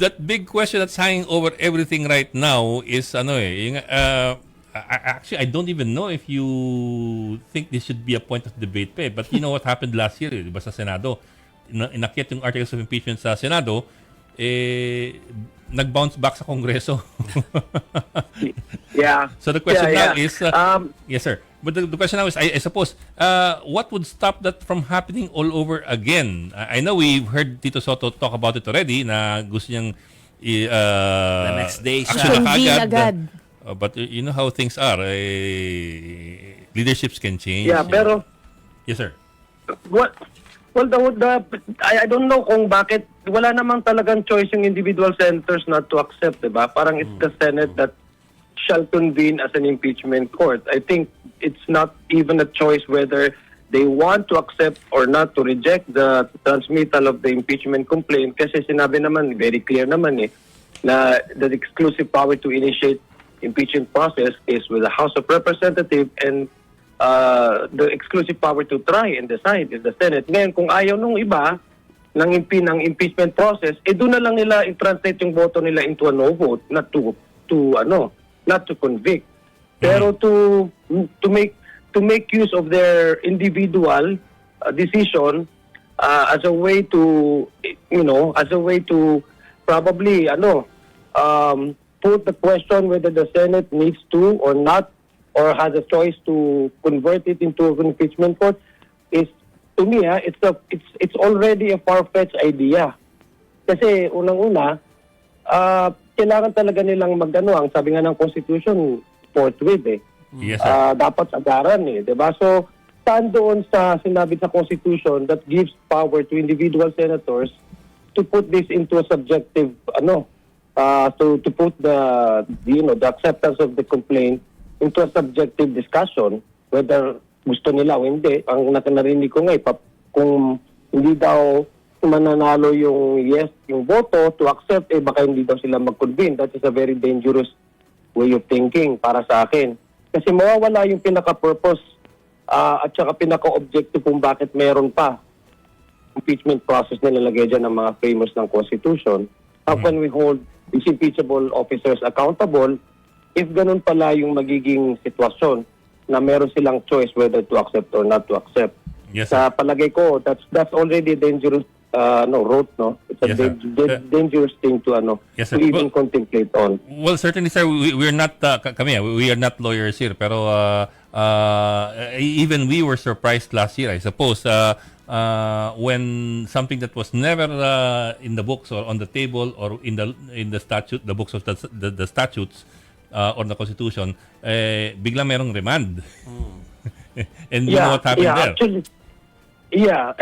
that big question that's hanging over everything right now is actually I don't even know if you think this should be a point of debate pa, but you know what happened last year, di ba, sa Senado? Inakyat yung articles of impeachment sa Senado, nag-bounce back sa Kongreso. Yeah. So the question now Yeah. is, yes sir, but the question now is, I suppose, what would stop that from happening all over again? I know we've heard Tito Soto talk about it already, na gusto niyang The next day siya. action na Convene kagad. agad. But you know how things are. Leaderships can change. Yeah, pero Yes sir. what well I don't know kung bakit wala namang talagang choice yung individual senators not to accept, 'di ba? Parang it's the Senate that shall convene as an impeachment court. I think it's not even a choice whether they want to accept or not to reject the transmittal of the impeachment complaint, kasi sinabi naman, very clear naman na the exclusive power to initiate impeachment process is with the House of Representatives, and the exclusive power to try and decide is the Senate. Ngayon, kung ayaw nung iba ng impeachment process, doon na lang nila i-translate yung boto nila into a no vote, not to convict. Pero to make use of their individual decision as a way to probably put the question whether the Senate needs to or not, or has a choice to convert it into an impeachment court, is, to me, it's already a far-fetched idea. Kasi unang-una, kailangan talaga nilang ang sabi nga ng Constitution, forthwith Yes sir. dapat agaran diba? So, saan doon sa sinabi sa Constitution that gives power to individual senators to put this into a subjective, to put the acceptance of the complaint into a subjective discussion, whether gusto nila o hindi. Ang narinig ko nga, kung hindi daw mananalo yung yes, yung boto to accept, baka hindi daw sila mag-convene. That is a very dangerous way of thinking para sa akin. Kasi mawawala yung pinaka-purpose at saka pinaka-objective kung bakit meron pa impeachment process na nilalagay dyan ng mga framers ng Constitution. How can we hold these impeachable officers accountable if ganun pala yung magiging sitwasyon na meron silang choice whether to accept or not to accept? Yes sir. Sa palagay ko, that's already a dangerous route, no? It's a Yes, sir. dangerous thing to Yes, to sir. even contemplate on. Well, certainly, sir, we're not, we are not lawyers here, pero even we were surprised last year, I suppose, when something that was never in the books or on the table or in the statute, the books of the statutes or the Constitution, bigla merong remand. And you know what happened there? Actually,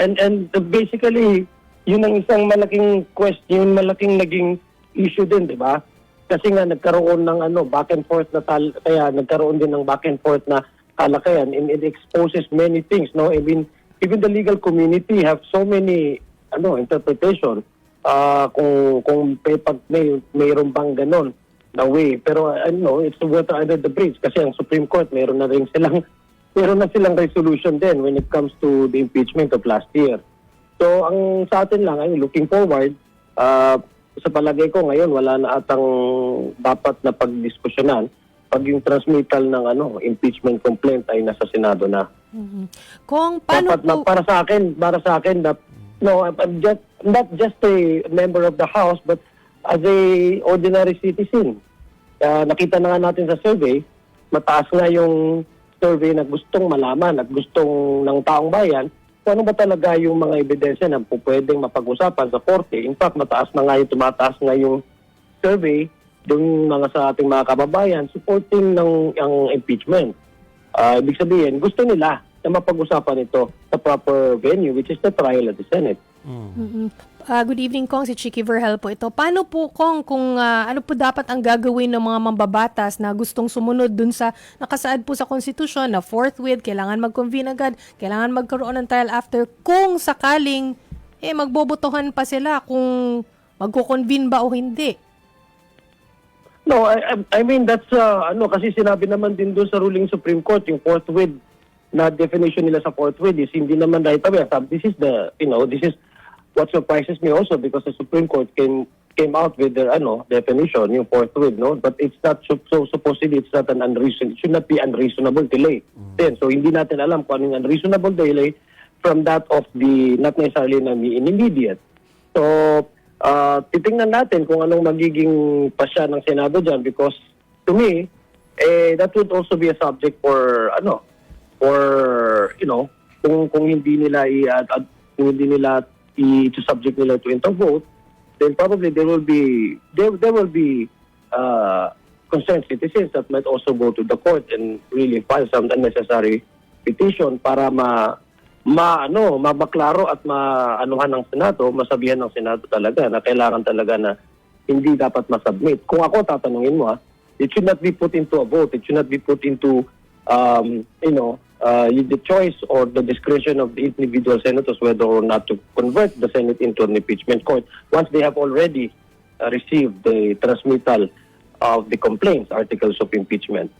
and basically, yun ang isang malaking question, malaking naging issue din, di ba? Kasi nga nagkaroon ng back and forth kaya nagkaroon din ng back and forth na talakayan, and it exposes many things, no? I mean, even the legal community have so many interpretation kung mayroon bang ganon na way. Pero it's the water under the bridge, kasi ang Supreme Court meron na silang resolution din when it comes to the impeachment of last year. So ang sa atin lang ay looking forward, sa palagay ko ngayon wala na atang dapat na pagdiskusyonan pag yung transmittal ng impeachment complaint ay nasa Senado na. Kung paano Dapat na, para sa akin that I'm just not just a member of the House but as a ordinary citizen. Nakita na nga natin sa survey, mataas nga yung survey na gustong malaman at gustong ng taong bayan kung ano ba talaga yung mga ebidensya na pwedeng mapag-usapan sa korte. In fact, tumataas nga yung survey doon sa ating mga kababayan supporting ang impeachment. Ibig sabihin, gusto nila na mapag-usapan ito sa proper venue, which is the trial at the Senate. Good evening, Kong. Si Chicky Verhel po ito. Paano po, Kong, kung ano po dapat ang gagawin ng mga mambabatas na gustong sumunod dun sa nakasaad po sa Constitution na forthwith, kailangan mag-convene agad, kailangan magkaroon ng trial after, kung sakaling magbobotohan pa sila kung magko-convene ba o hindi? No, I mean, that's, kasi sinabi naman din doon sa ruling Supreme Court, yung forthwith, na definition nila sa forthwith is hindi naman right away. This is what surprises me also, because the Supreme Court came came out with their definition, yung forthwith, no? But it's not supposedly it's not an unreasonable, it should not be unreasonable delay. Then, so hindi natin alam kung anong unreasonable delay from that of the not necessarily na immediate. So, titingnan natin kung anong magiging pasya ng Senado dyan, because to me, that would also be a subject for kung hindi nila i-subject nila to intervote, then probably there will be concerned citizens that might also go to the court and really file some unnecessary petition para maklaro at maanuhan ng Senado, masabihan ng Senado talaga na kailangan talaga na hindi dapat masubmit. Kung ako tatanungin mo, it should not be put into a vote. It should not be put into the choice or the discretion of the individual senators whether or not to convert the Senate into an impeachment court once they have already received the transmittal of the complaints, articles of impeachment.